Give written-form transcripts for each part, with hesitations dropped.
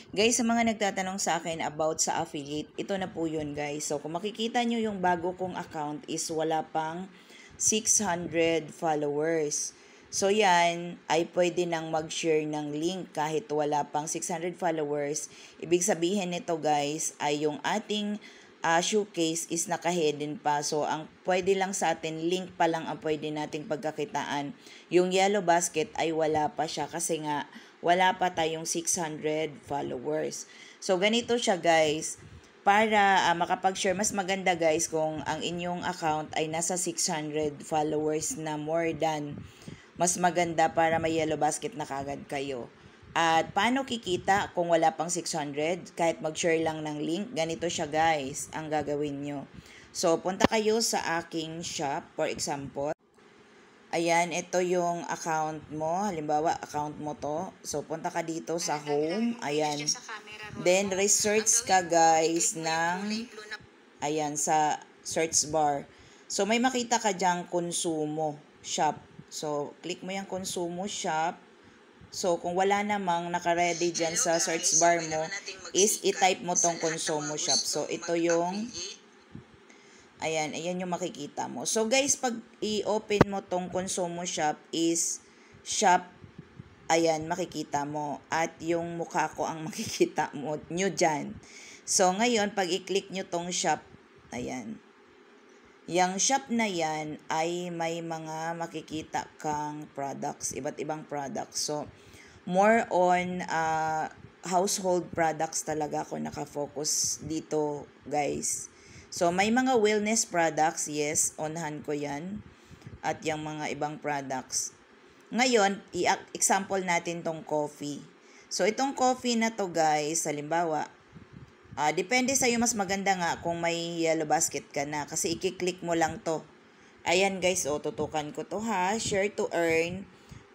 Guys, sa mga nagtatanong sa akin about sa affiliate, ito na po yun guys. So, kung makikita nyo yung bago kong account is wala pang 600 followers. So, yan ay pwede nang mag-share ng link kahit wala pang 600 followers. Ibig sabihin nito guys ay yung ating showcase is naka-hidden pa. So, ang pwede lang sa atin, link pa lang ang pwede nating pagkakitaan. Yung yellow basket ay wala pa siya kasi nga wala pa tayong 600 followers. So, ganito siya guys. Para makapag-share, mas maganda guys kung ang inyong account ay nasa 600 followers na more than. Mas maganda para may yellow basket na kagad kayo. At paano kikita kung wala pang 600? Kahit mag-share lang ng link, ganito siya guys ang gagawin nyo. So, punta kayo sa aking shop, for example. Ayan, ito yung account mo. Halimbawa, account mo to. So, punta ka dito sa home. Ayan. Then, research ka guys ng, ayan, sa search bar. So, may makita ka dyang konsumo shop. So, click mo yung konsumo shop. So, kung wala namang naka-ready dyan sa search bar mo, is i-type mo tong konsumo shop. So, ito yung ayan yung makikita mo. So guys, pag i-open mo tong konsumo shop is shop, ayan, makikita mo. At yung mukha ko ang makikita mo nyo dyan. So ngayon, pag i-click nyo tong shop, ayan. Yung shop na yan ay may mga makikita kang products, iba't ibang products. So, more on household products talaga ako nakafocus dito guys. So, may mga wellness products, yes, onhan ko yan. At yung mga ibang products. Ngayon, example natin tong coffee. So, itong coffee na to guys, halimbawa, depende sa'yo, mas maganda nga kung may yellow basket ka na. Kasi i-click mo lang to. Ayan guys, tutukan ko to ha. Share to earn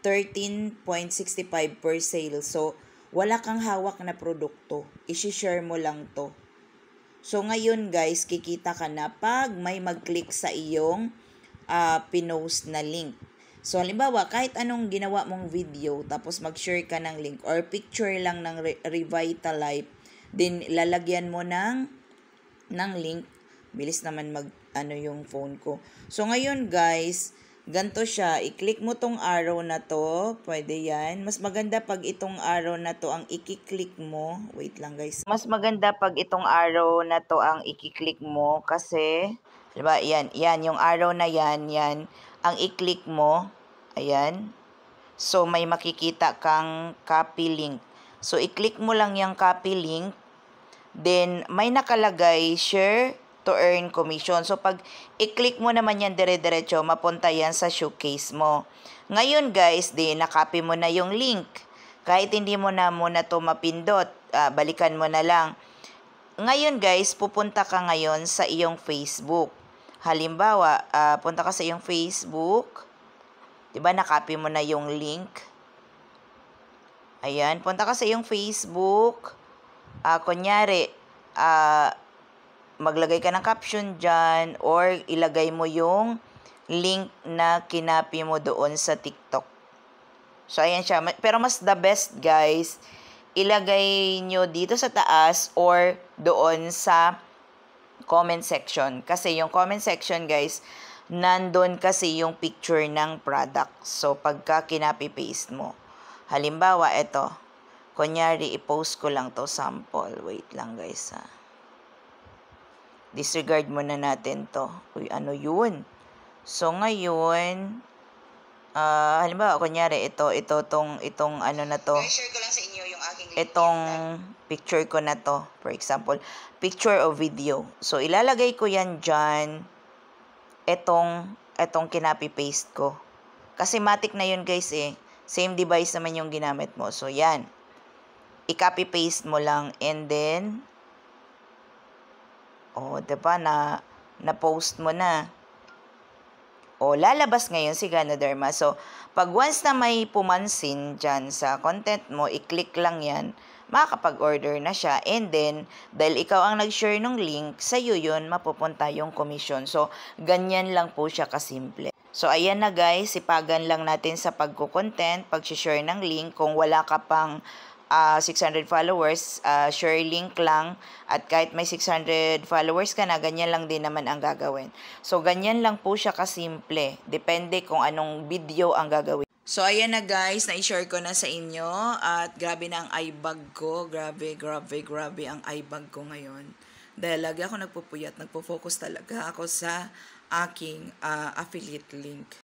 13.65 per sale. So, wala kang hawak na produkto. I-share mo lang to. So, ngayon guys, kikita ka na pag may mag-click sa iyong pinost na link. So, halimbawa, kahit anong ginawa mong video, tapos mag-share ka ng link or picture lang ng Revitalife, then lalagyan mo ng link. Bilis naman yung phone ko. So, ngayon guys, ganito siya. I-click mo tong arrow na to. Pwede yan. Mas maganda pag itong arrow na to ang i-click mo. Wait lang guys. Mas maganda pag itong arrow na to ang i-click mo kasi, diba, yan, yung arrow na yan, ang i-click mo, ayan. So, may makikita kang copy link. So, i-click mo lang yung copy link. Then, may nakalagay, share to earn commission. So, pag i-click mo naman yan dire-diretso, mapunta yan sa showcase mo. Ngayon, guys, nakopy mo na yung link. Kahit hindi mo na muna to mapindot, balikan mo na lang. Ngayon, guys, pupunta ka ngayon sa iyong Facebook. Halimbawa, punta ka sa iyong Facebook. Diba, nakopy mo na yung link. Ayan, punta ka sa iyong Facebook. Kunyari, maglagay ka ng caption dyan or ilagay mo yung link na kinapi mo doon sa TikTok. So, ayan siya. Pero mas the best, guys, ilagay nyo dito sa taas or doon sa comment section. Kasi yung comment section, guys, nandun kasi yung picture ng product. So, pagka kinapi-paste mo. Halimbawa, ito. Kunyari, i-post ko lang to sample. Wait lang, guys, ha. Disregard muna natin to. Uy, ano yun? So, ngayon, halimbawa, kunyari, itong ano na to. I-share ko lang sa inyo yung aking itong picture ko na to. For example, picture o video. So, ilalagay ko yan dyan. Itong kinapi-paste ko. Kasi matik na yun, guys, eh. Same device naman yung ginamit mo. So, yan. I-copy-paste mo lang and then diba, na-post mo na. Lalabas ngayon si Ganoderma. So, pag once na may pumansin dyan sa content mo, i-click lang yan, makakapag-order na siya. And then, dahil ikaw ang nag-share ng link, sa'yo yun, mapupunta yung commission. So, ganyan lang po siya kasimple. So, ayan na guys, sipagan lang natin sa pagko-content, pag-share ng link. Kung wala ka pang 600 followers, share link lang, at kahit may 600 followers ka na, ganyan lang din naman ang gagawin. So, ganyan lang po siya kasimple. Depende kung anong video ang gagawin. So, ayan na guys, na-share ko na sa inyo, at grabe na ang eye bag ko. Grabe ang eye bag ko ngayon. Dahil lagi ako nagpupuyat, nagpo-focus talaga ako sa aking affiliate link.